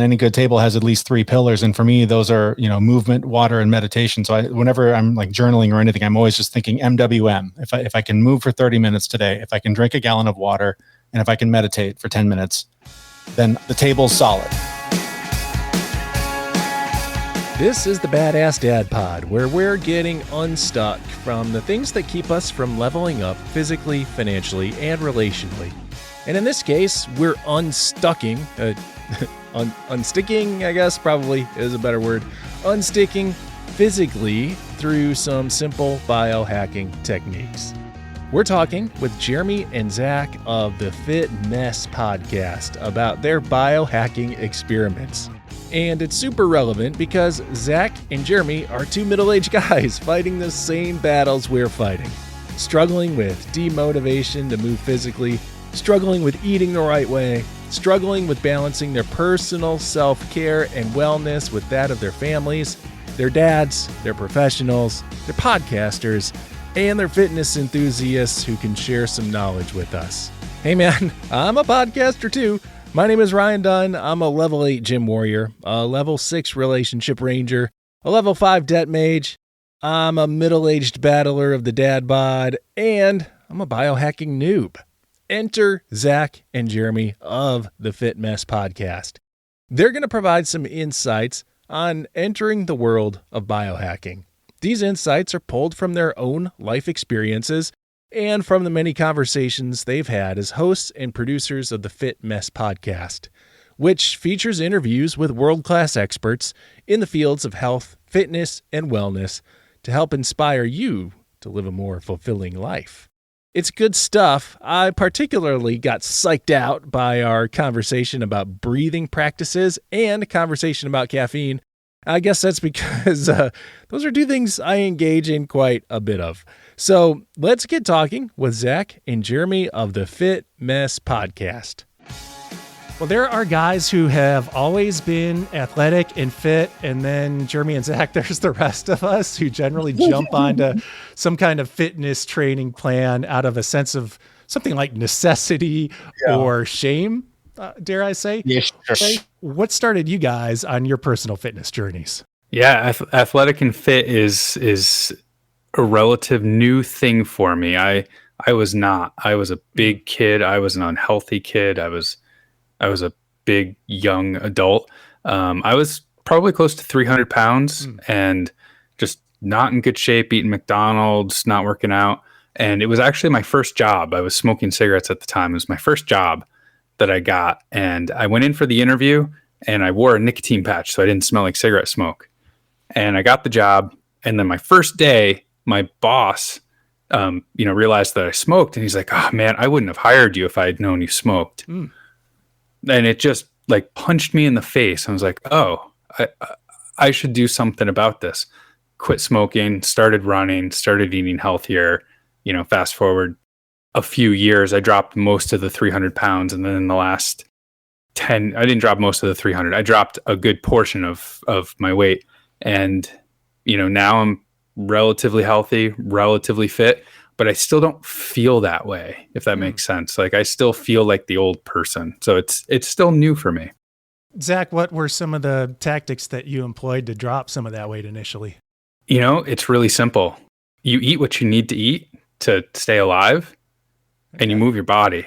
Any good table has at least 3 pillars. And for me, those are, movement, water, and meditation. So whenever I'm like journaling or anything, I'm always just thinking MWM. If I can move for 30 minutes today, if I can drink a gallon of water, and if I can meditate for 10 minutes, then the table's solid. This is the Badass Dad Pod, where we're getting unstuck from the things that keep us from leveling up physically, financially, and relationally. And in this case, we're unsticking, I guess probably is a better word, unsticking physically through some simple biohacking techniques. We're talking with Jeremy and Zach of the Fit Mess podcast about their biohacking experiments. And it's super relevant because Zach and Jeremy are 2 middle-aged guys fighting the same battles we're fighting. Struggling with demotivation to move physically, struggling with eating the right way, struggling with balancing their personal self-care and wellness with that of their families, their dads, their professionals, their podcasters, and their fitness enthusiasts who can share some knowledge with us. Hey man, I'm a podcaster too. My name is Ryan Dunn. I'm a level 8 gym warrior, a level 6 relationship ranger, a level 5 debt mage. I'm a middle-aged battler of the dad bod, and I'm a biohacking noob. Enter Zach and Jeremy of the Fit Mess podcast. They're going to provide some insights on entering the world of biohacking. These insights are pulled from their own life experiences and from the many conversations they've had as hosts and producers of the Fit Mess podcast, which features interviews with world-class experts in the fields of health, fitness, and wellness to help inspire you to live a more fulfilling life. It's good stuff. I particularly got psyched out by our conversation about breathing practices and a conversation about caffeine. I guess that's because those are 2 things I engage in quite a bit of. So let's get talking with Zach and Jeremy of the Fit Mess podcast. Well, there are guys who have always been athletic and fit, and then Jeremy and Zach, there's the rest of us who generally jump onto some kind of fitness training plan out of a sense of something like necessity or shame, dare I say. Yes, sure. What started you guys on your personal fitness journeys? Yeah, athletic and fit is a relative new thing for me. I was not. I was a big kid. I was an unhealthy kid. I was a big young adult. I was probably close to 300 pounds and just not in good shape, eating McDonald's, not working out. And it was actually my first job. I was smoking cigarettes at the time. It was my first job that I got. And I went in for the interview and I wore a nicotine patch so I didn't smell like cigarette smoke. And I got the job. And then my first day, my boss, realized that I smoked. And he's like, "Oh man, I wouldn't have hired you if I had known you smoked." And it just like punched me in the face. I was like, oh, I should do something about this. Quit smoking, started running, started eating healthier. Fast forward a few years, I dropped most of the 300 pounds. And then in the last 10, I didn't drop most of the 300. I dropped a good portion of my weight. And, now I'm relatively healthy, relatively fit, but I still don't feel that way, if that makes sense. Like I still feel like the old person. So it's still new for me. Zach, what were some of the tactics that you employed to drop some of that weight initially? It's really simple. You eat what you need to eat to stay alive, and you move your body.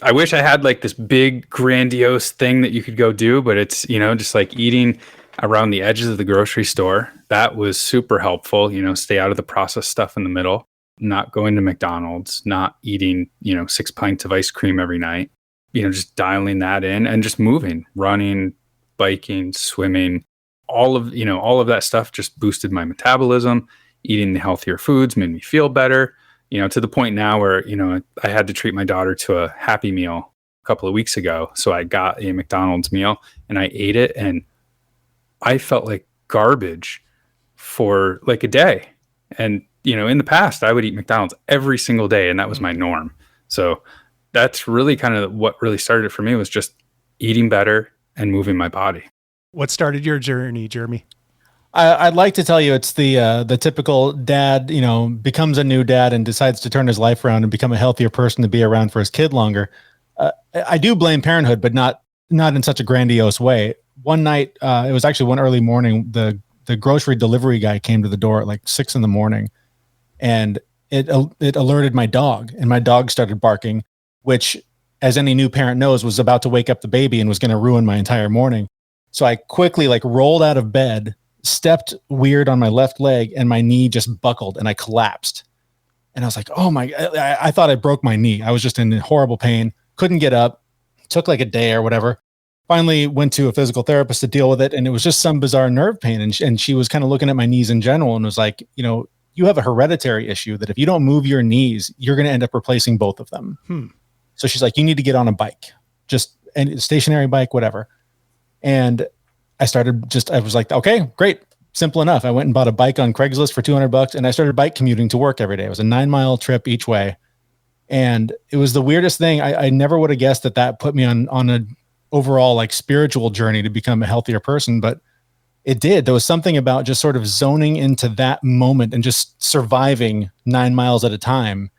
I wish I had like this big grandiose thing that you could go do, but it's, just like eating around the edges of the grocery store. That was super helpful, stay out of the processed stuff in the middle, not going to McDonald's, not eating, 6 pints of ice cream every night, just dialing that in and just moving, running, biking, swimming, all of that stuff just boosted my metabolism. Eating the healthier foods made me feel better, to the point now where, I had to treat my daughter to a Happy Meal a couple of weeks ago. So I got a McDonald's meal and I ate it and I felt like garbage for like a day. And, in the past I would eat McDonald's every single day and that was my norm. So that's really kind of what really started it for me, was just eating better and moving my body. What started your journey, Jeremy? I'd like to tell you it's the typical dad, becomes a new dad and decides to turn his life around and become a healthier person to be around for his kid longer. I do blame parenthood, but not not in such a grandiose way. One night, it was actually one early morning, the grocery delivery guy came to the door at like 6 a.m, and it alerted my dog, and my dog started barking, which, as any new parent knows, was about to wake up the baby and was going to ruin my entire morning. So I quickly like rolled out of bed, stepped weird on my left leg, and my knee just buckled and I collapsed. And I was like, oh my, I thought I broke my knee. I was just in horrible pain, couldn't get up, took like a day or whatever. Finally went to a physical therapist to deal with it. And it was just some bizarre nerve pain. And she was kind of looking at my knees in general and was like, you have a hereditary issue that if you don't move your knees, you're going to end up replacing both of them. So she's like, you need to get on a bike, just a stationary bike, whatever. And I was like, okay, great. Simple enough. I went and bought a bike on Craigslist for $200 and I started bike commuting to work every day. It was a 9-mile trip each way. And it was the weirdest thing. I never would have guessed that put me on a overall like spiritual journey to become a healthier person, but it did. There was something about just sort of zoning into that moment and just surviving 9 miles at a time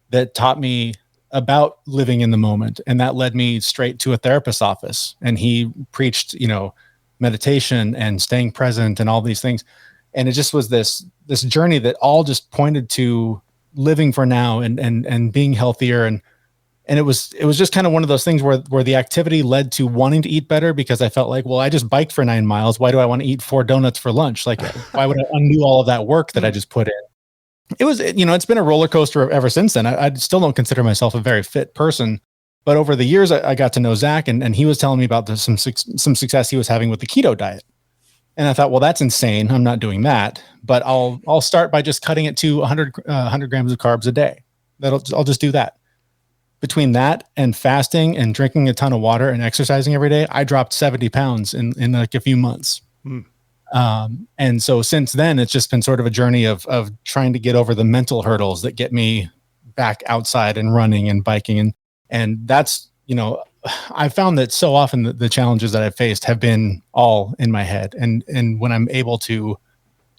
that taught me about living in the moment. And that led me straight to a therapist's office. And he preached, meditation and staying present and all these things. And it just was this journey that all just pointed to living for now and being healthier. And it was just kind of one of those things where the activity led to wanting to eat better, because I felt like, well, I just biked for 9 miles. Why do I want to eat 4 donuts for lunch? Like, why would I undo all of that work that I just put in? It was, it's been a roller coaster ever since then. I still don't consider myself a very fit person, but over the years I got to know Zach, and he was telling me about some success he was having with the keto diet. And I thought, well, that's insane. I'm not doing that, but I'll start by just cutting it to 100 grams of carbs a day. I'll just do that. Between that and fasting and drinking a ton of water and exercising every day, I dropped 70 pounds in like a few months. And so since then, it's just been sort of a journey of trying to get over the mental hurdles that get me back outside and running and biking. And that's, I found that so often the challenges that I've faced have been all in my head. And when I'm able to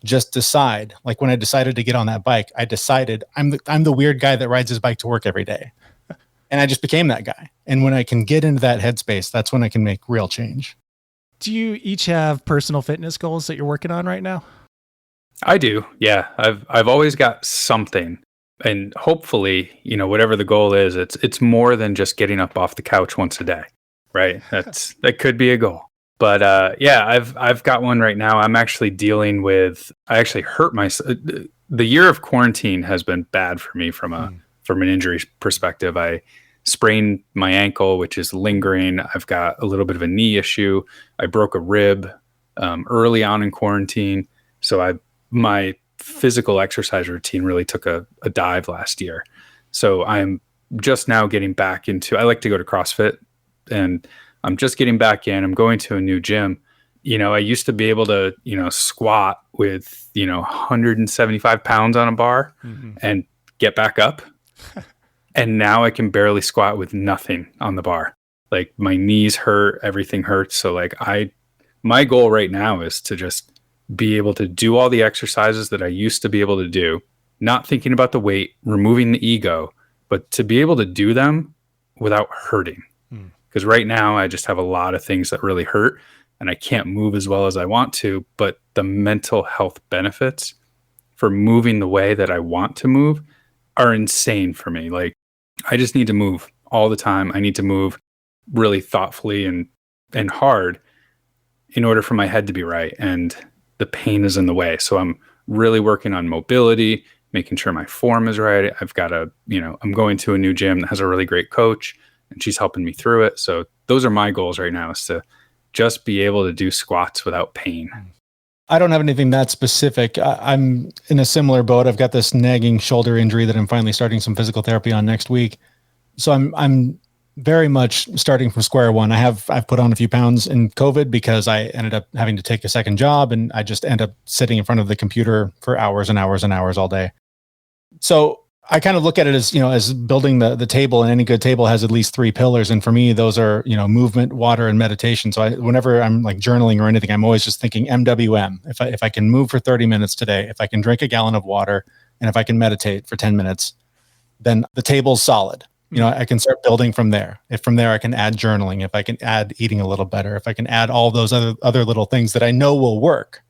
just decide, like when I decided to get on that bike, I decided I'm the weird guy that rides his bike to work every day. And I just became that guy. And when I can get into that headspace, that's when I can make real change. Do you each have personal fitness goals that you're working on right now? I do. Yeah. I've always got something. And hopefully, whatever the goal is, it's more than just getting up off the couch once a day, right? That could be a goal. But I've got one right now. I'm actually dealing with, I actually hurt myself. The year of quarantine has been bad for me from an injury perspective. I sprained my ankle, which is lingering. I've got a little bit of a knee issue. I broke a rib early on in quarantine. So my physical exercise routine really took a dive last year. So I'm just now getting back into, I like to go to CrossFit, and I'm just getting back in. I'm going to a new gym. I used to be able to, squat with, 175 pounds on a bar and get back up. And now I can barely squat with nothing on the bar. Like my knees hurt, everything hurts. So like my goal right now is to just be able to do all the exercises that I used to be able to do, not thinking about the weight, removing the ego, but to be able to do them without hurting. Because right now I just have a lot of things that really hurt and I can't move as well as I want to, but the mental health benefits for moving the way that I want to move are insane for me. Like I just need to move all the time. I need to move really thoughtfully and hard in order for my head to be right. And the pain is in the way. So I'm really working on mobility, making sure my form is right. I've got I'm going to a new gym that has a really great coach and she's helping me through it. So those are my goals right now, is to just be able to do squats without pain. I don't have anything that specific. I'm in a similar boat. I've got this nagging shoulder injury that I'm finally starting some physical therapy on next week. So I'm very much starting from square one. I've put on a few pounds in COVID because I ended up having to take a second job, and I just end up sitting in front of the computer for hours and hours and hours all day. So I kind of look at it as building the table, and any good table has at least 3 pillars. And for me, those are, movement, water, and meditation. So whenever I'm like journaling or anything, I'm always just thinking MWM. If I can move for 30 minutes today, if I can drink a gallon of water, and if I can meditate for 10 minutes, then the table's solid. I can start building from there. If from there I can add journaling, if I can add eating a little better, if I can add all those other little things that I know will work,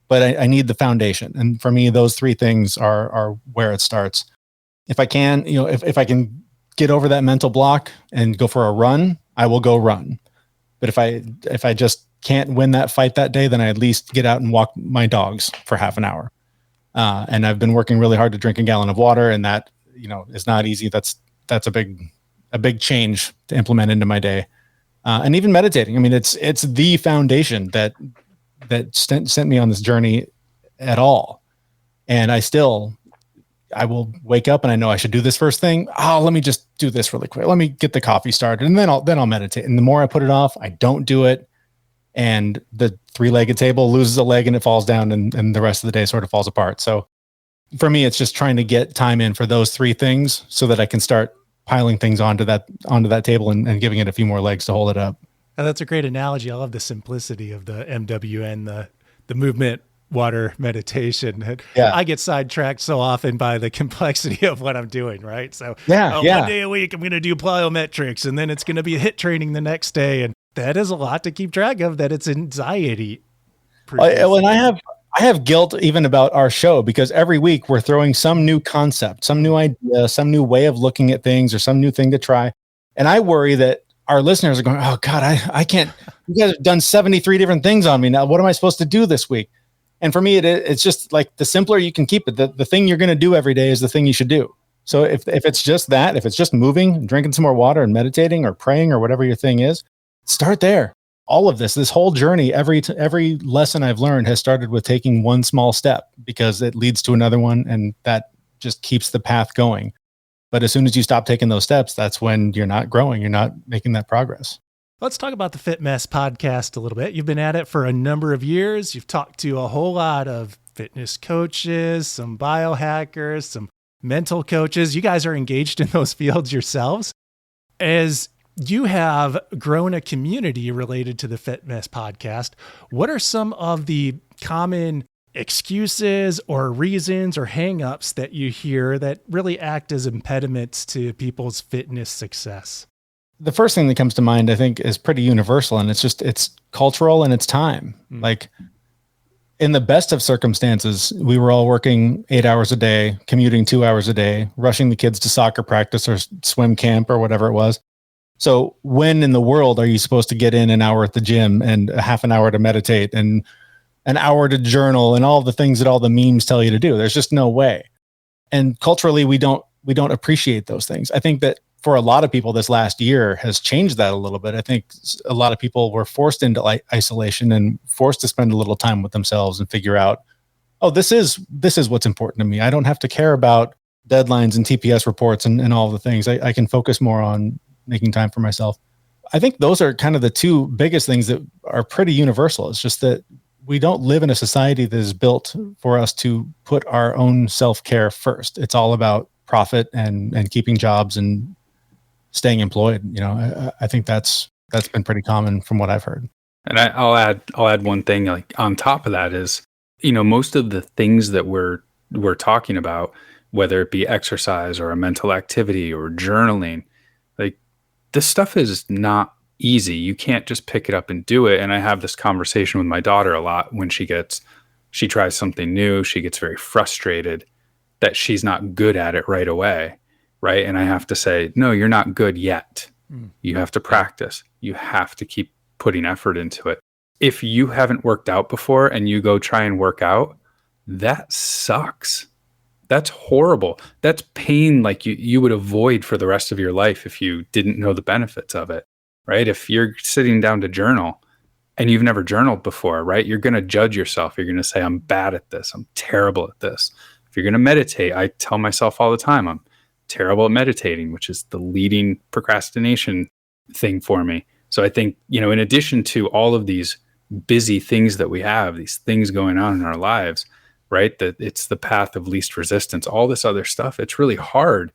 but I need the foundation. And for me, those three things are where it starts. If I can, if I can get over that mental block and go for a run, I will go run. But if I just can't win that fight that day, then I at least get out and walk my dogs for half an hour. And I've been working really hard to drink a gallon of water, and that, is not easy. That's a big change to implement into my day. And even meditating. I mean, it's the foundation that sent me on this journey at all. And I will wake up and I know I should do this first thing. Oh, let me just do this really quick. Let me get the coffee started, and then I'll meditate. And the more I put it off, I don't do it. And the three-legged table loses a leg and it falls down, and the rest of the day sort of falls apart. So for me, it's just trying to get time in for those three things so that I can start piling things onto that table and giving it a few more legs to hold it up. And that's a great analogy. I love the simplicity of the MWN, the movement water meditation. Yeah. I get sidetracked so often by the complexity of what I'm doing, right? So yeah. One day a week, I'm going to do plyometrics, and then it's going to be HIIT training the next day. And that is a lot to keep track of, that it's anxiety. And I have guilt even about our show, because every week we're throwing some new concept, some new idea, some new way of looking at things, or some new thing to try. And I worry that our listeners are going, oh God, I can't, you guys have done 73 different things on me now. What am I supposed to do this week? And for me, it's just like, the simpler you can keep it, the thing you're going to do every day is the thing you should do. So if it's just that, if it's just moving, drinking some more water and meditating or praying or whatever your thing is, start there. All of this whole journey, every lesson I've learned has started with taking one small step, because it leads to another one, and that just keeps the path going. But as soon as you stop taking those steps, that's when you're not growing. You're not making that progress. Let's talk about the Fit Mess podcast a little bit. You've been at it for a number of years. You've talked to a whole lot of fitness coaches, some biohackers, some mental coaches. You guys are engaged in those fields yourselves. As you have grown a community related to the Fit Mess podcast, what are some of the common excuses or reasons or hangups that you hear that really act as impediments to people's fitness success? The first thing that comes to mind, I think, is pretty universal, and it's cultural and it's time. Like, in the best of circumstances, we were all working 8 hours a day, commuting 2 hours a day, rushing the kids to soccer practice or swim camp or whatever it was. So when in the world are you supposed to get in an hour at the gym and a half an hour to meditate and an hour to journal and all the things that all the memes tell you to do? There's just no way. And culturally, we don't appreciate those things. I think that for a lot of people, this last year has changed that a little bit. I think a lot of people were forced into isolation and forced to spend a little time with themselves and figure out, oh, this is what's important to me. I don't have to care about deadlines and TPS reports and all the things. I can focus more on making time for myself. I think those are kind of the two biggest things that are pretty universal. It's just that we don't live in a society that is built for us to put our own self-care first. It's all about profit and keeping jobs and staying employed. I think that's been pretty common from what I've heard. And I'll add one thing, like, on top of that is, most of the things that we're talking about, whether it be exercise or a mental activity or journaling, like, this stuff is not easy. You can't just pick it up and do it. And I have this conversation with my daughter a lot when she tries something new. She gets very frustrated that she's not good at it right away. Right. And I have to say, no, you're not good yet. You have to practice. You have to keep putting effort into it. If you haven't worked out before and you go try and work out, that sucks. That's horrible. That's pain like you would avoid for the rest of your life if you didn't know the benefits of it. Right. If you're sitting down to journal and you've never journaled before, right, you're going to judge yourself. You're going to say, I'm bad at this. I'm terrible at this. If you're going to meditate, I tell myself all the time, I'm terrible at meditating, which is the leading procrastination thing for me. So I think, in addition to all of these busy things that we have, these things going on in our lives, right, that it's the path of least resistance, all this other stuff, it's really hard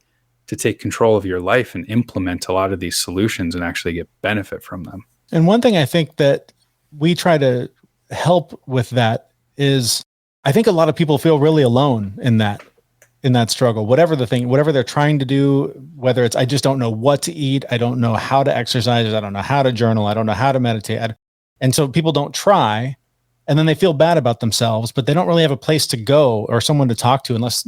to take control of your life and implement a lot of these solutions and actually get benefit from them. And one thing I think that we try to help with that is, I think a lot of people feel really alone in that. in that struggle, whatever the thing, whatever they're trying to do, whether it's, I just don't know what to eat. I don't know how to exercise. I don't know how to journal. I don't know how to meditate. And so people don't try, and then they feel bad about themselves, but they don't really have a place to go or someone to talk to unless,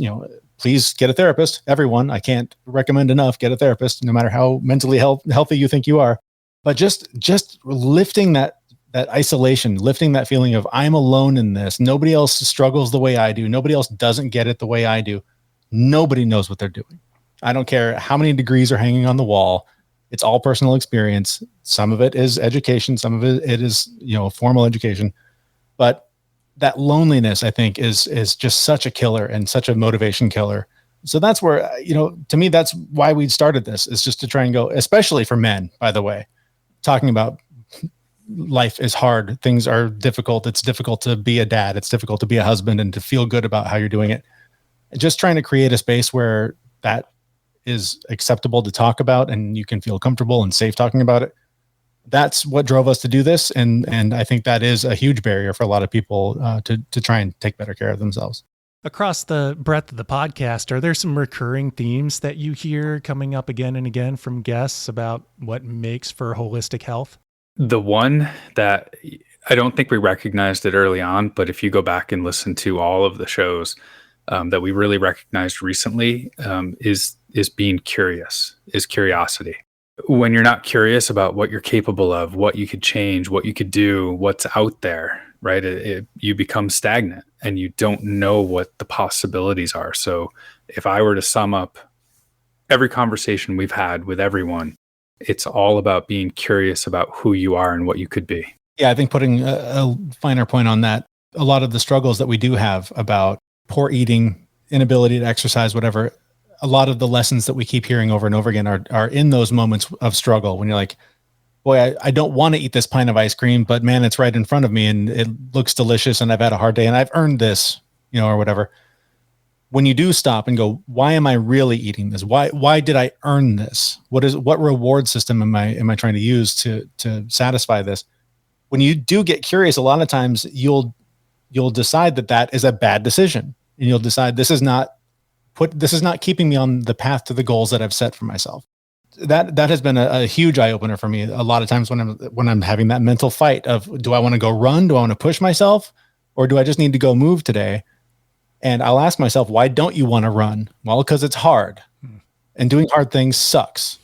please get a therapist. Everyone, I can't recommend enough, get a therapist, no matter how mentally healthy you think you are. But just lifting that isolation, lifting that feeling of I'm alone in this. Nobody else struggles the way I do. Nobody else doesn't get it the way I do. Nobody knows what they're doing. I don't care how many degrees are hanging on the wall. It's all personal experience. Some of it is education. Some of it is, formal education. But that loneliness, I think, is just such a killer and such a motivation killer. So that's where, to me, that's why we started this, is just to try and go, especially for men, by the way, talking about life is hard. Things are difficult. It's difficult to be a dad. It's difficult to be a husband and to feel good about how you're doing it. Just trying to create a space where that is acceptable to talk about and you can feel comfortable and safe talking about it. That's what drove us to do this. And I think that is a huge barrier for a lot of people to try and take better care of themselves. Across the breadth of the podcast, are there some recurring themes that you hear coming up again and again from guests about what makes for holistic health? The one that I don't think we recognized it early on, but if you go back and listen to all of the shows that we really recognized recently, is being curious, is curiosity. When you're not curious about what you're capable of, what you could change, what you could do, what's out there, right? You become stagnant and you don't know what the possibilities are. So if I were to sum up every conversation we've had with everyone, it's all about being curious about who you are and what you could be. Yeah, I think putting a finer point on that, a lot of the struggles that we do have about poor eating, inability to exercise, whatever, a lot of the lessons that we keep hearing over and over again are in those moments of struggle when you're like, boy, I don't want to eat this pint of ice cream, but man, it's right in front of me and it looks delicious and I've had a hard day and I've earned this, or whatever. When you do stop and go, why am I really eating this? Why did I earn this? What reward system am I trying to use to satisfy this? When you do get curious, a lot of times you'll decide that is a bad decision, and you'll decide this is not keeping me on the path to the goals that I've set for myself. That has been a huge eye opener for me. A lot of times when I'm having that mental fight of, do I want to go run? Do I want to push myself, or do I just need to go move today? And I'll ask myself, why don't you want to run? Well, because it's hard, and doing hard things sucks.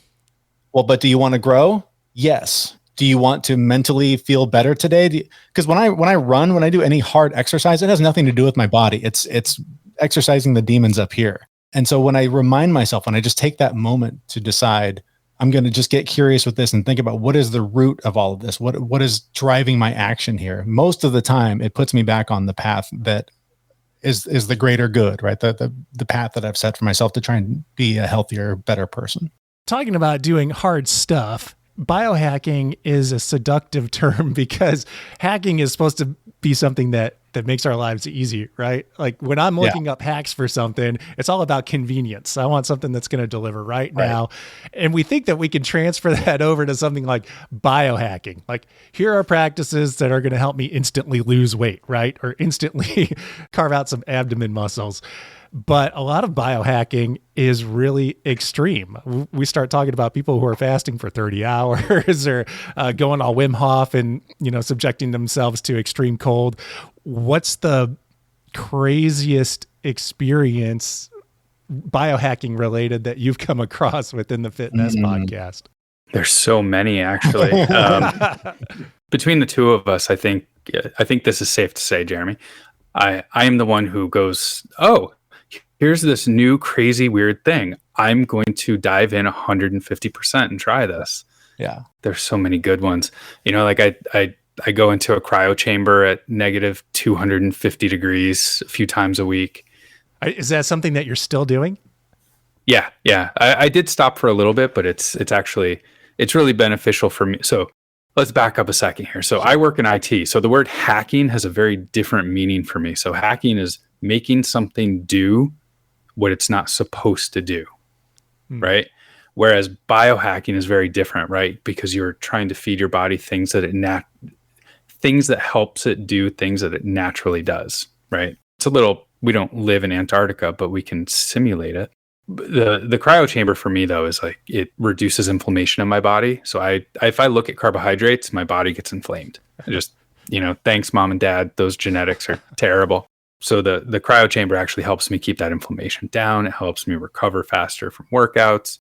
Well, but do you want to grow? Yes. Do you want to mentally feel better today? Because when I run, when I do any hard exercise, it has nothing to do with my body. It's exercising the demons up here. And so when I remind myself, when I just take that moment to decide, I'm going to just get curious with this and think about what is the root of all of this? What is driving my action here? Most of the time, it puts me back on the path that is the greater good, right? The path that I've set for myself to try and be a healthier, better person. Talking about doing hard stuff, biohacking is a seductive term because hacking is supposed to be something that makes our lives easy, right? Like when I'm looking up hacks for something, it's all about convenience. I want something that's going to deliver right now. And we think that we can transfer that over to something like biohacking. Like, here are practices that are going to help me instantly lose weight, right? Or instantly carve out some abdomen muscles. But a lot of biohacking is really extreme. We start talking about people who are fasting for 30 hours or going all Wim Hof and, subjecting themselves to extreme cold. What's the craziest experience biohacking related that you've come across within the Fitness podcast? There's so many, actually. Between the two of us, I think this is safe to say, Jeremy, I am the one who goes, oh, here's this new crazy weird thing. I'm going to dive in 150% and try this. Yeah. There's so many good ones. Like I go into a cryo chamber at negative 250 degrees a few times a week. Is that something that you're still doing? Yeah. I did stop for a little bit, but it's really beneficial for me. So let's back up a second here. So I work in IT. So the word hacking has a very different meaning for me. So hacking is making something do what it's not supposed to do, right? Whereas biohacking is very different, right? Because you're trying to feed your body things that things that helps it do things that it naturally does, right? It's a little we don't live in Antarctica, but we can simulate it. The cryo chamber for me though is like it reduces inflammation in my body. So if I look at carbohydrates, my body gets inflamed. I just, thanks mom and dad, those genetics are terrible. So the cryo chamber actually helps me keep that inflammation down. It helps me recover faster from workouts,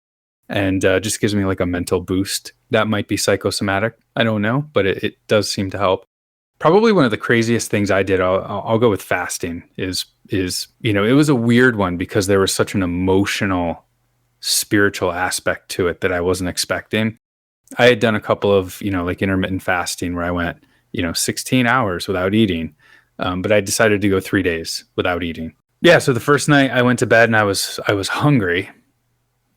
and just gives me like a mental boost. That might be psychosomatic, I don't know, but it does seem to help. Probably one of the craziest things I did, I'll go with fasting, is it was a weird one because there was such an emotional, spiritual aspect to it that I wasn't expecting. I had done a couple of, like intermittent fasting where I went, 16 hours without eating. But I decided to go 3 days without eating. Yeah. So the first night I went to bed and I was hungry,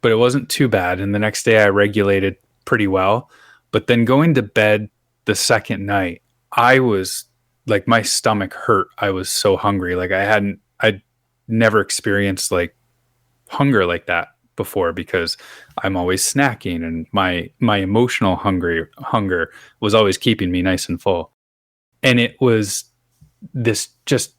but it wasn't too bad. And the next day I regulated pretty well. But then going to bed the second night, I was like, my stomach hurt. I was so hungry. Like I'd never experienced like hunger like that before because I'm always snacking, and my emotional hunger was always keeping me nice and full. And it was this just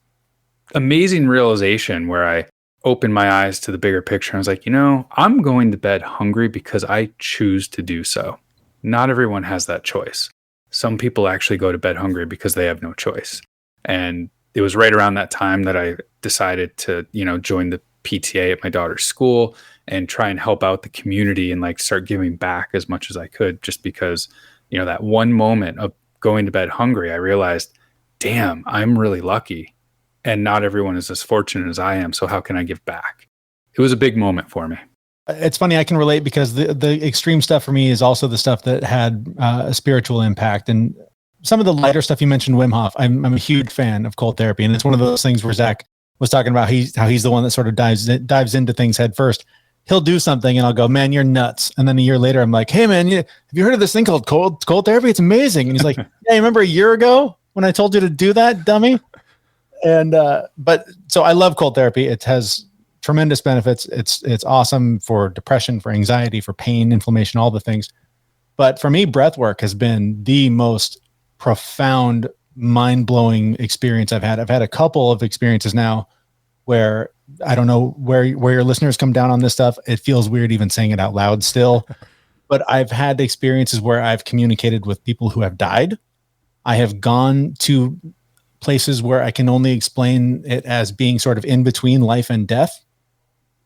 amazing realization where I opened my eyes to the bigger picture. I was like, I'm going to bed hungry because I choose to do so. Not everyone has that choice. Some people actually go to bed hungry because they have no choice. And it was right around that time that I decided to, join the PTA at my daughter's school and try and help out the community and like start giving back as much as I could, just because, that one moment of going to bed hungry, I realized, damn, I'm really lucky. And not everyone is as fortunate as I am. So how can I give back? It was a big moment for me. It's funny, I can relate because the extreme stuff for me is also the stuff that had a spiritual impact. And some of the lighter stuff you mentioned, Wim Hof, I'm a huge fan of cold therapy. And it's one of those things where Zach was talking about how he's the one that sort of dives into things head first. He'll do something and I'll go, man, you're nuts. And then a year later, I'm like, hey man, have you heard of this thing called cold therapy? It's amazing. And he's like, yeah, you remember a year ago when I told you to do that, dummy? And, but so I love cold therapy. It has tremendous benefits. It's awesome for depression, for anxiety, for pain, inflammation, all the things. But for me, breathwork has been the most profound, mind-blowing experience I've had. I've had a couple of experiences now where I don't know where your listeners come down on this stuff. It feels weird even saying it out loud still, but I've had experiences where I've communicated with people who have died. I have gone to places where I can only explain it as being sort of in between life and death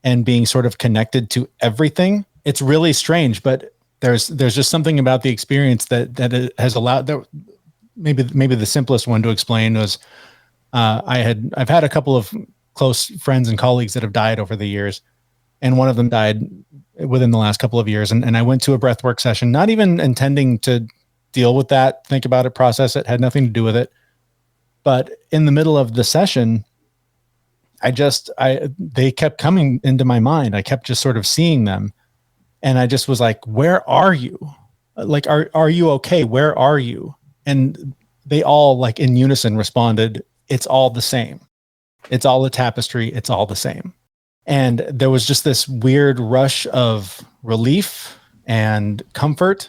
and being sort of connected to everything. It's really strange, but there's just something about the experience that it has allowed. Maybe the simplest one to explain was I've had a couple of close friends and colleagues that have died over the years, and one of them died within the last couple of years. And I went to a breathwork session, not even intending to deal with that, think about it, process it, had nothing to do with it. But in the middle of the session, they kept coming into my mind. I kept just sort of seeing them. And I just was like, where are you? Like, are you okay? Where are you? And they all like in unison responded, it's all the same. It's all a tapestry. It's all the same. And there was just this weird rush of relief and comfort.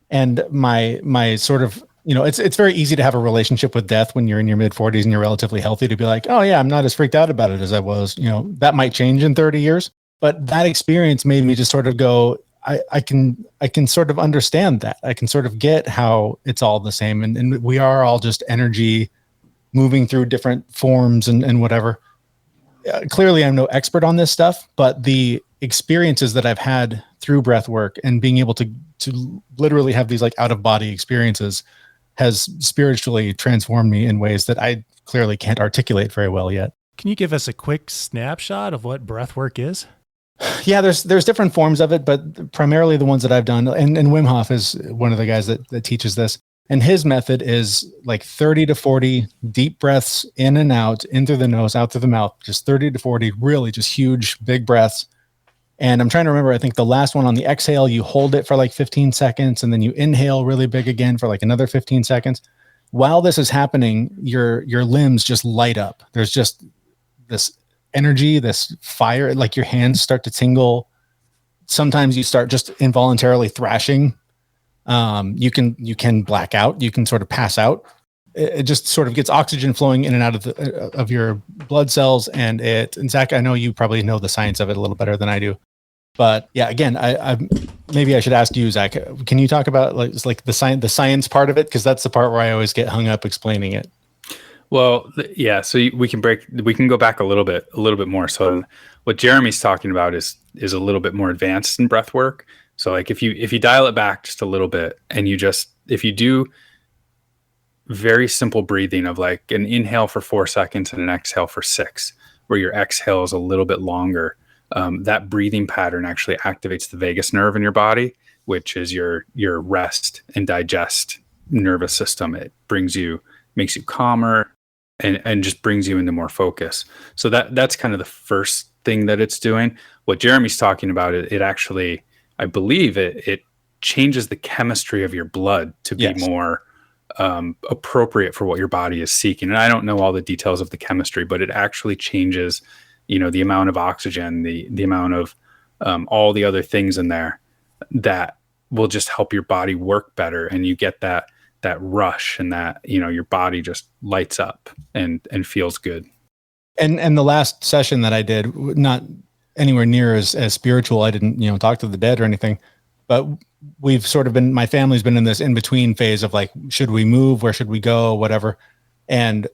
And my sort of, it's very easy to have a relationship with death when you're in your mid 40s and you're relatively healthy to be like, oh yeah, I'm not as freaked out about it as I was. That might change in 30 years. But that experience made me just sort of go, I can sort of understand that. I can sort of get how it's all the same. And we are all just energy moving through different forms and whatever. Clearly, I'm no expert on this stuff, but the experiences that I've had through breath work and being able to literally have these like out of body experiences has spiritually transformed me in ways that I clearly can't articulate very well yet. Can you give us a quick snapshot of what breathwork is? Yeah, there's different forms of it, but primarily the ones that I've done. And Wim Hof is one of the guys that teaches this. And his method is like 30 to 40 deep breaths in and out, in through the nose, out through the mouth, just 30 to 40, really just huge, big breaths. And I'm trying to remember, I think the last one on the exhale, you hold it for like 15 seconds and then you inhale really big again for like another 15 seconds. While this is happening, your limbs just light up. There's just this energy, this fire, like your hands start to tingle. Sometimes you start just involuntarily thrashing. You can black out, you can sort of pass out. it just sort of gets oxygen flowing in and out of your blood cells. And Zach, I know you probably know the science of it a little better than I do. But yeah, again, I maybe I should ask you, Zach, can you talk about like the science part of it? Because that's the part where I always get hung up explaining it. Well, yeah. So we can go back a little bit more. So what Jeremy's talking about is a little bit more advanced in breath work. So like if you dial it back just a little bit, and if you do very simple breathing of like an inhale for 4 seconds and an exhale for 6, where your exhale is a little bit longer. That breathing pattern actually activates the vagus nerve in your body, which is your rest and digest nervous system. It makes you calmer and just brings you into more focus. So that's kind of the first thing that it's doing. What Jeremy's talking about, it actually, I believe it changes the chemistry of your blood to be more appropriate for what your body is seeking. And I don't know all the details of the chemistry, but it actually changes, the amount of oxygen, the amount of all the other things in there that will just help your body work better. And you get that rush, and that, your body just lights up and feels good. And the last session that I did, not anywhere near as spiritual. I didn't, talk to the dead or anything, but we've sort of my family's been in this in-between phase of like, should we move? Where should we go? Whatever. And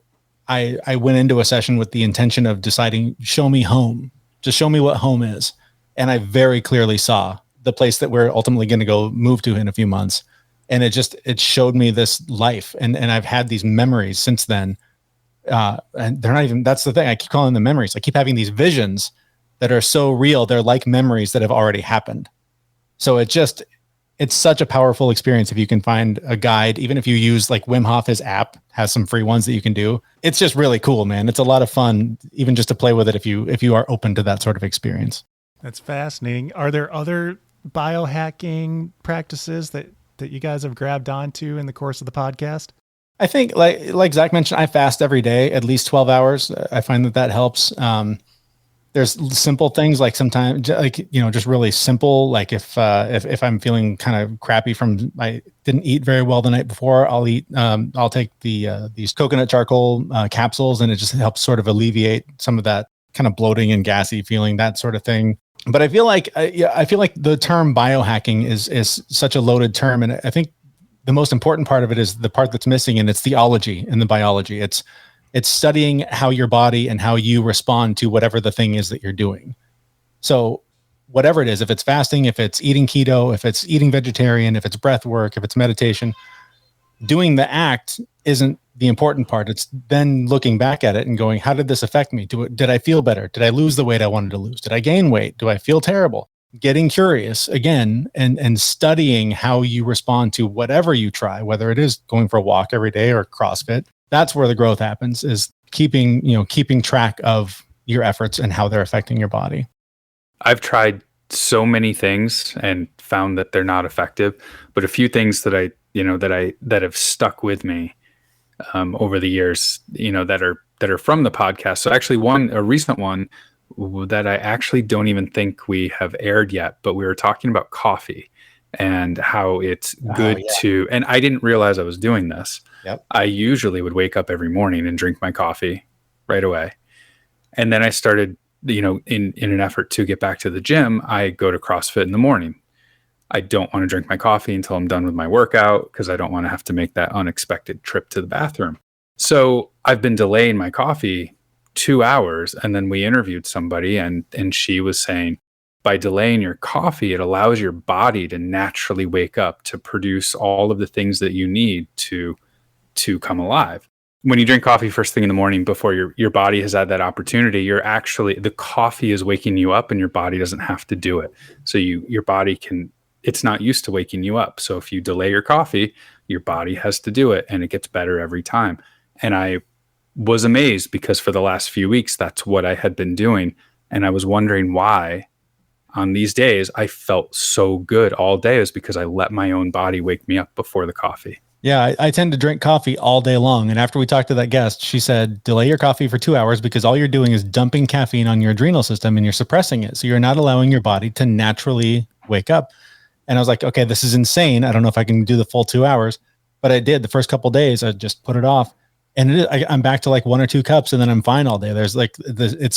I went into a session with the intention of deciding, show me home, just show me what home is. And I very clearly saw the place that we're ultimately going to go move to in a few months. And it showed me this life. And I've had these memories since then. And they're not even, that's the thing. I keep calling them memories. I keep having these visions that are so real. They're like memories that have already happened. So it's such a powerful experience. If you can find a guide, even if you use like Wim Hof, his app has some free ones that you can do. It's just really cool, man. It's a lot of fun, even just to play with it. If you are open to that sort of experience. That's fascinating. Are there other biohacking practices that you guys have grabbed onto in the course of the podcast? I think like Zach mentioned, I fast every day, at least 12 hours. I find that helps. There's simple things like sometimes just really simple. Like if I'm feeling kind of crappy I didn't eat very well the night before, I'll take these coconut charcoal capsules, and it just helps sort of alleviate some of that kind of bloating and gassy feeling, that sort of thing. But I feel like the term biohacking is such a loaded term. And I think the most important part of it is the part that's missing, and it's theology and the biology. It's studying how your body and how you respond to whatever the thing is that you're doing. So whatever it is, if it's fasting, if it's eating keto, if it's eating vegetarian, if it's breath work, if it's meditation, doing the act isn't the important part. It's then looking back at it and going, how did this affect me? Did I feel better? Did I lose the weight I wanted to lose? Did I gain weight? Do I feel terrible? Getting curious again and studying how you respond to whatever you try, whether it is going for a walk every day or CrossFit. That's where the growth happens, is keeping track of your efforts and how they're affecting your body. I've tried so many things and found that they're not effective, but a few things that that have stuck with me over the years, that are from the podcast. So actually a recent one that I actually don't even think we have aired yet, but we were talking about coffee and how it's good to, and I didn't realize I was doing this. Yep. I usually would wake up every morning and drink my coffee right away. And then I started, in an effort to get back to the gym, I go to CrossFit in the morning. I don't want to drink my coffee until I'm done with my workout, because I don't want to have to make that unexpected trip to the bathroom. So I've been delaying my coffee 2 hours. And then we interviewed somebody and she was saying, by delaying your coffee, it allows your body to naturally wake up to produce all of the things that you need to come alive. When you drink coffee first thing in the morning before your body has had that opportunity, the coffee is waking you up and your body doesn't have to do it. So your body it's not used to waking you up. So if you delay your coffee, your body has to do it, and it gets better every time. And I was amazed, because for the last few weeks, that's what I had been doing. And I was wondering why on these days I felt so good all day. Is because I let my own body wake me up before the coffee. Yeah, I tend to drink coffee all day long. And after we talked to that guest, she said, delay your coffee for 2 hours, because all you're doing is dumping caffeine on your adrenal system and you're suppressing it. So you're not allowing your body to naturally wake up. And I was like, okay, this is insane. I don't know if I can do the full 2 hours. but I did the first couple of days. I just put it off, and I'm back to like 1 or 2 cups, and then I'm fine all day. There's like it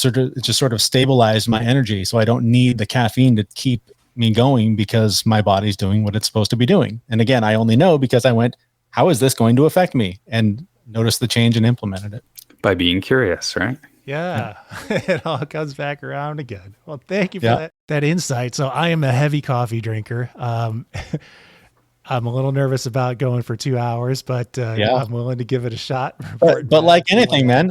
just sort of stabilized my energy, so I don't need the caffeine to keep me going because my body's doing what it's supposed to be doing. And again, I only know because I went, how is this going to affect me? And noticed the change and implemented it. By being curious, right? Yeah, it all comes back around again. Well, thank you for that insight. So I am a heavy coffee drinker. I'm a little nervous about going for 2 hours, but I'm willing to give it a shot. But like anything, man,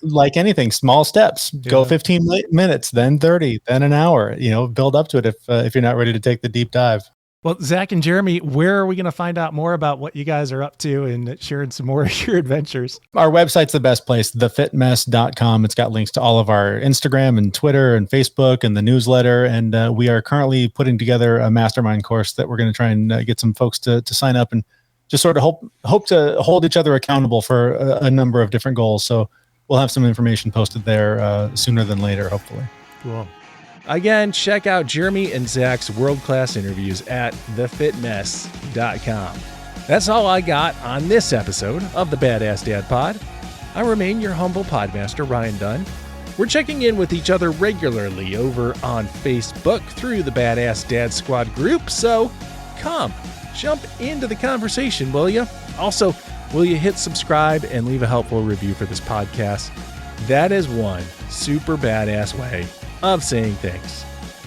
like anything, small steps. Go 15 minutes, then 30, then an hour. Build up to it if you're not ready to take the deep dive. Well, Zach and Jeremy, where are we going to find out more about what you guys are up to and sharing some more of your adventures? Our website's the best place, thefitmess.com. It's got links to all of our Instagram and Twitter and Facebook and the newsletter. And we are currently putting together a mastermind course that we're going to try and get some folks to sign up and just sort of hope to hold each other accountable for a number of different goals. So we'll have some information posted there sooner than later, hopefully. Cool. Again, check out Jeremy and Zach's world-class interviews at thefitmess.com. That's all I got on this episode of the Badass Dad Pod. I remain your humble podmaster, Ryan Dunn. We're checking in with each other regularly over on Facebook through the Badass Dad Squad group, so come, jump into the conversation, will you? Also, will you hit subscribe and leave a helpful review for this podcast? That is one super badass way of saying thanks.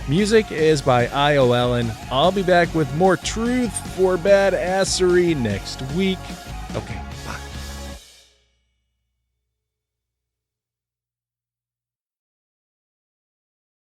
Music is by I.O. Allen. I'll be back with more truth for badassery next week. Okay, bye.